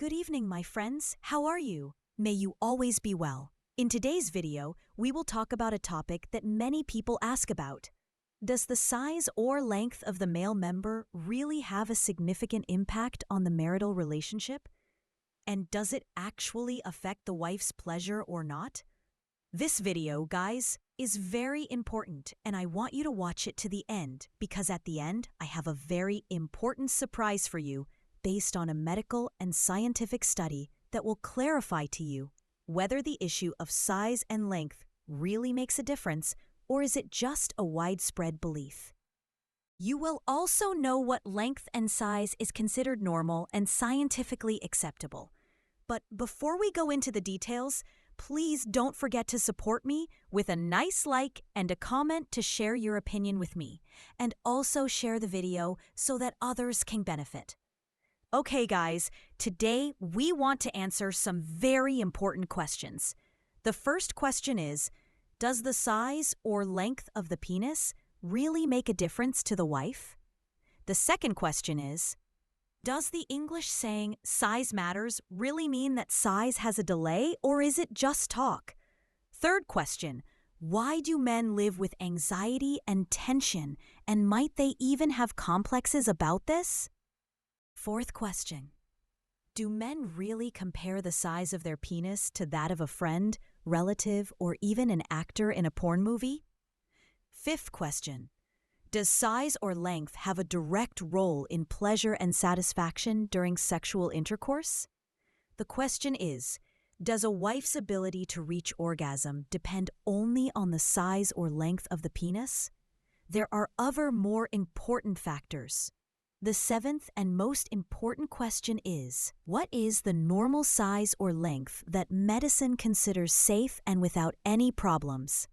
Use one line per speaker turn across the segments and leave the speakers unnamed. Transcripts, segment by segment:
Good evening, my friends. How are you? May you always be well. In today's video, we will talk about a topic that many people ask about. Does the size or length of the male member really have a significant impact on the marital relationship? And does it actually affect the wife's pleasure or not? This video, guys, is very important, and I want you to watch it to the end because at the end, I have a very important surprise for you based on a medical and scientific study that will clarify to you whether the issue of size and length really makes a difference or is it just a widespread belief. You will also know what length and size is considered normal and scientifically acceptable. But before we go into the details, please don't forget to support me with a nice like and a comment to share your opinion with me, and also share the video so that others can benefit. Okay, guys, today we want to answer some very important questions. The first question is, does the size or length of the penis really make a difference to the wife? The second question is, does the English saying size matters really mean that size has a delay, or is it just talk? Third question, why do men live with anxiety and tension, and might they even have complexes about this? Fourth question, do men really compare the size of their penis to that of a friend, relative, or even an actor in a porn movie? Fifth question, does size or length have a direct role in pleasure and satisfaction during sexual intercourse? The question is, does a wife's ability to reach orgasm depend only on the size or length of the penis? There are other more important factors. The seventh and most important question is, what is the normal size or length that medicine considers safe and without any problems?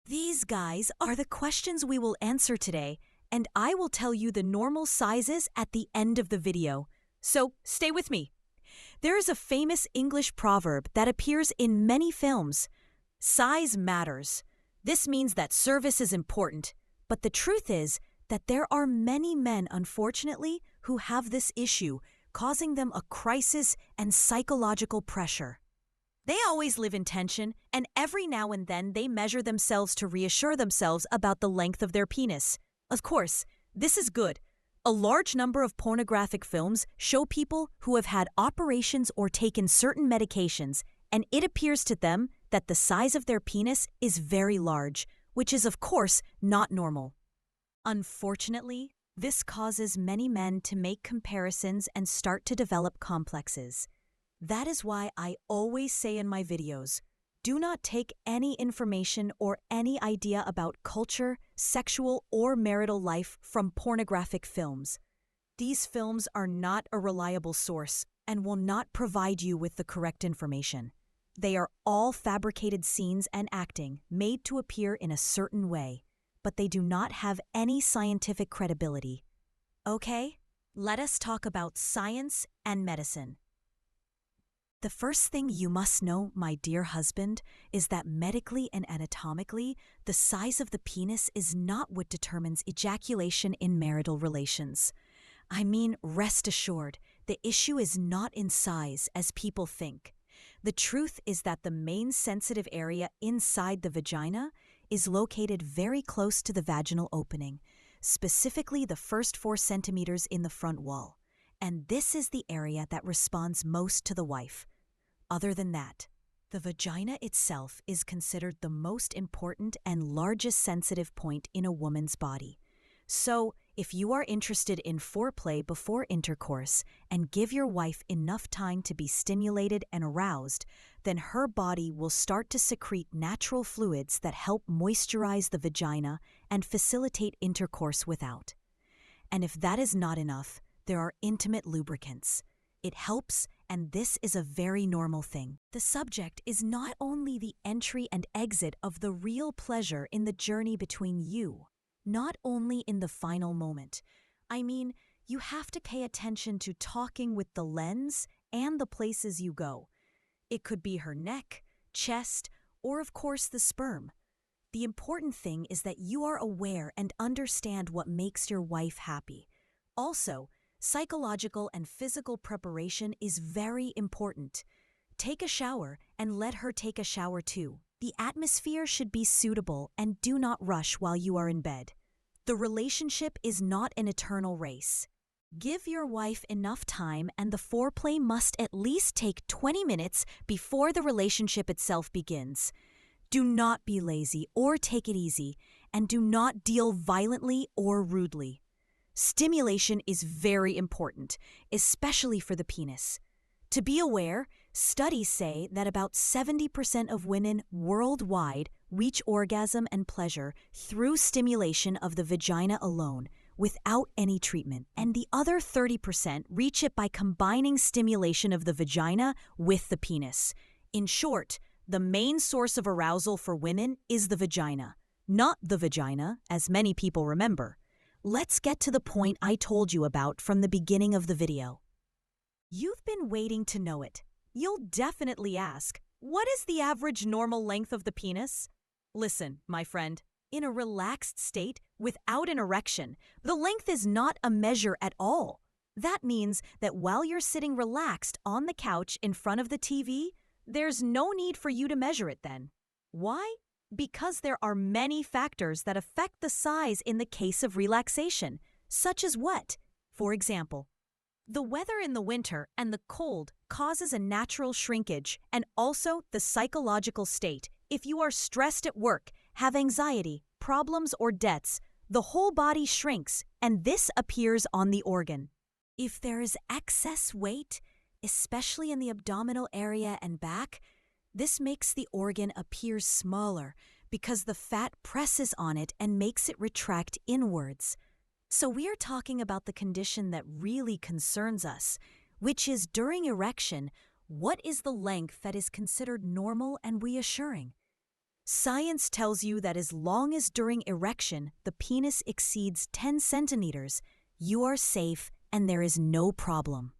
These, guys, are the questions we will answer today, and I will tell you the normal sizes at the end of the video. So stay with me. There is a famous English proverb that appears in many films. Size matters. This means that service is important, but the truth is that there are many men, unfortunately, who have this issue, causing them a crisis and psychological pressure. They always live in tension, and every now and then they measure themselves to reassure themselves about the length of their penis. Of course, this is good. A large number of pornographic films show people who have had operations or taken certain medications, and it appears to them that the size of their penis is very large, which is, of course, not normal. Unfortunately, this causes many men to make comparisons and start to develop complexes. That is why I always say in my videos, do not take any information or any idea about culture, sexual, or marital life from pornographic films. These films are not a reliable source and will not provide you with the correct information. They are all fabricated scenes and acting made to appear in a certain way, but they do not have any scientific credibility. Okay, let us talk about science and medicine. The first thing you must know, my dear husband, is that medically and anatomically, the size of the penis is not what determines ejaculation in marital relations. I mean, rest assured, the issue is not in size as people think. The truth is that the main sensitive area inside the vagina is located very close to the vaginal opening, specifically the first 4 centimeters in the front wall. And this is the area that responds most to the wife. Other than that, the vagina itself is considered the most important and largest sensitive point in a woman's body. So, if you are interested in foreplay before intercourse and give your wife enough time to be stimulated and aroused, then her body will start to secrete natural fluids that help moisturize the vagina and facilitate intercourse without. And if that is not enough, there are intimate lubricants. It helps, and this is a very normal thing. The subject is not only the entry and exit of the real pleasure in the journey between you, not only in the final moment. I mean, you have to pay attention to talking with the lens and the places you go. It could be her neck, chest, or of course the sperm. The important thing is that you are aware and understand what makes your wife happy. Also, Psychological and physical preparation is very important. Take a shower and let her take a shower too. The atmosphere should be suitable and do not rush while you are in bed. The relationship is not an eternal race. Give your wife enough time, and the foreplay must at least take 20 minutes before the relationship itself begins. Do not be lazy or take it easy, and do not deal violently or rudely. Stimulation is very important, especially for the penis. To be aware, studies say that about 70% of women worldwide reach orgasm and pleasure through stimulation of the vagina alone, without any treatment, and the other 30% reach it by combining stimulation of the vagina with the penis. In short, the main source of arousal for women is the vagina, not the vagina, as many people remember. Let's get to the point I told you about from the beginning of the video. You've been waiting to know it. You'll definitely ask, what is the average normal length of the penis? Listen, my friend, in a relaxed state, without an erection, the length is not a measure at all. That means that while you're sitting relaxed on the couch in front of the TV, there's no need for you to measure it then. Why? Because there are many factors that affect the size in the case of relaxation, such as what? For example, the weather in the winter and the cold causes a natural shrinkage, and also the psychological state. If you are stressed at work, have anxiety, problems, or debts, the whole body shrinks, and this appears on the organ. If there is excess weight, especially in the abdominal area and back, this makes the organ appear smaller because the fat presses on it and makes it retract inwards. So we are talking about the condition that really concerns us, which is during erection, what is the length that is considered normal and reassuring? Science tells you that as long as during erection the penis exceeds 10 centimeters, you are safe and there is no problem.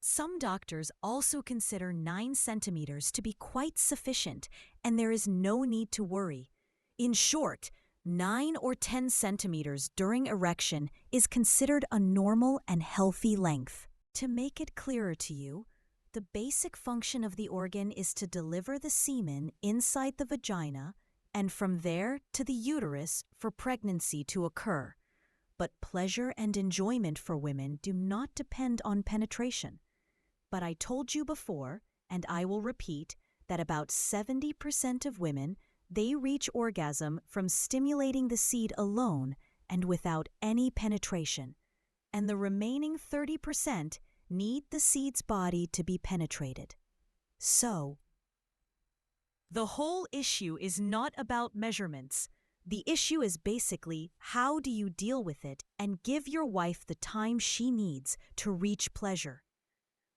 Some doctors also consider 9 centimeters to be quite sufficient, and there is no need to worry. In short, 9 or 10 centimeters during erection is considered a normal and healthy length. To make it clearer to you, the basic function of the organ is to deliver the semen inside the vagina and from there to the uterus for pregnancy to occur. But pleasure and enjoyment for women do not depend on penetration. But I told you before, and I will repeat, that about 70% of women, they reach orgasm from stimulating the seed alone and without any penetration, and the remaining 30% need the seed's body to be penetrated. So, the whole issue is not about measurements. The issue is basically how do you deal with it and give your wife the time she needs to reach pleasure.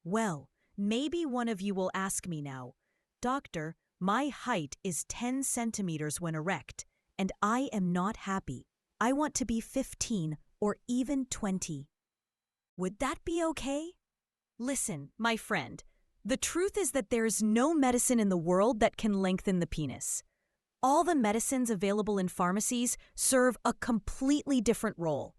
Well, maybe one of you will ask me now, Doctor, my height is 10 centimeters when erect, and I am not happy. I want to be 15 or even 20. Would that be okay? Listen, my friend, the truth is that there is no medicine in the world that can lengthen the penis. All the medicines available in pharmacies serve a completely different role.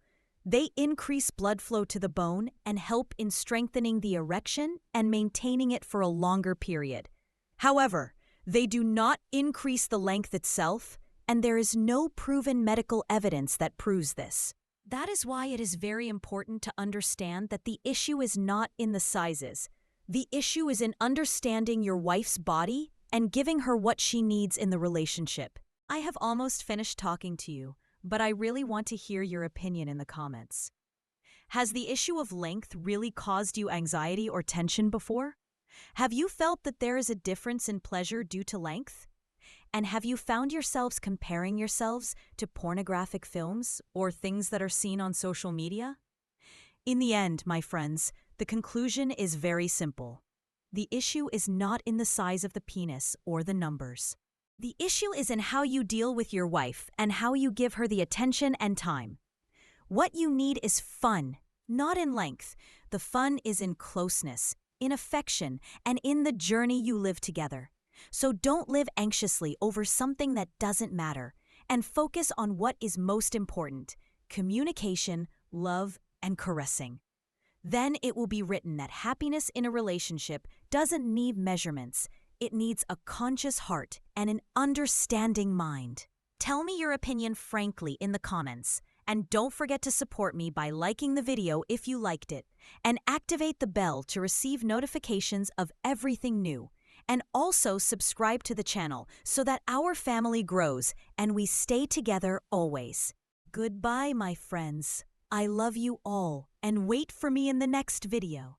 They increase blood flow to the bone and help in strengthening the erection and maintaining it for a longer period. However, they do not increase the length itself, and there is no proven medical evidence that proves this. That is why it is very important to understand that the issue is not in the sizes. The issue is in understanding your wife's body and giving her what she needs in the relationship. I have almost finished talking to you, but I really want to hear your opinion in the comments. Has the issue of length really caused you anxiety or tension before? Have you felt that there is a difference in pleasure due to length? And have you found yourselves comparing yourselves to pornographic films or things that are seen on social media? In the end, my friends, the conclusion is very simple. The issue is not in the size of the penis or the numbers. The issue is in how you deal with your wife and how you give her the attention and time. What you need is fun, not in length. The fun is in closeness, in affection, and in the journey you live together. So don't live anxiously over something that doesn't matter, and focus on what is most important: communication, love, and caressing. Then it will be written that happiness in a relationship doesn't need measurements. It needs a conscious heart and an understanding mind. Tell me your opinion frankly in the comments. And don't forget to support me by liking the video if you liked it. And activate the bell to receive notifications of everything new. And also subscribe to the channel so that our family grows and we stay together always. Goodbye, my friends. I love you all, and wait for me in the next video.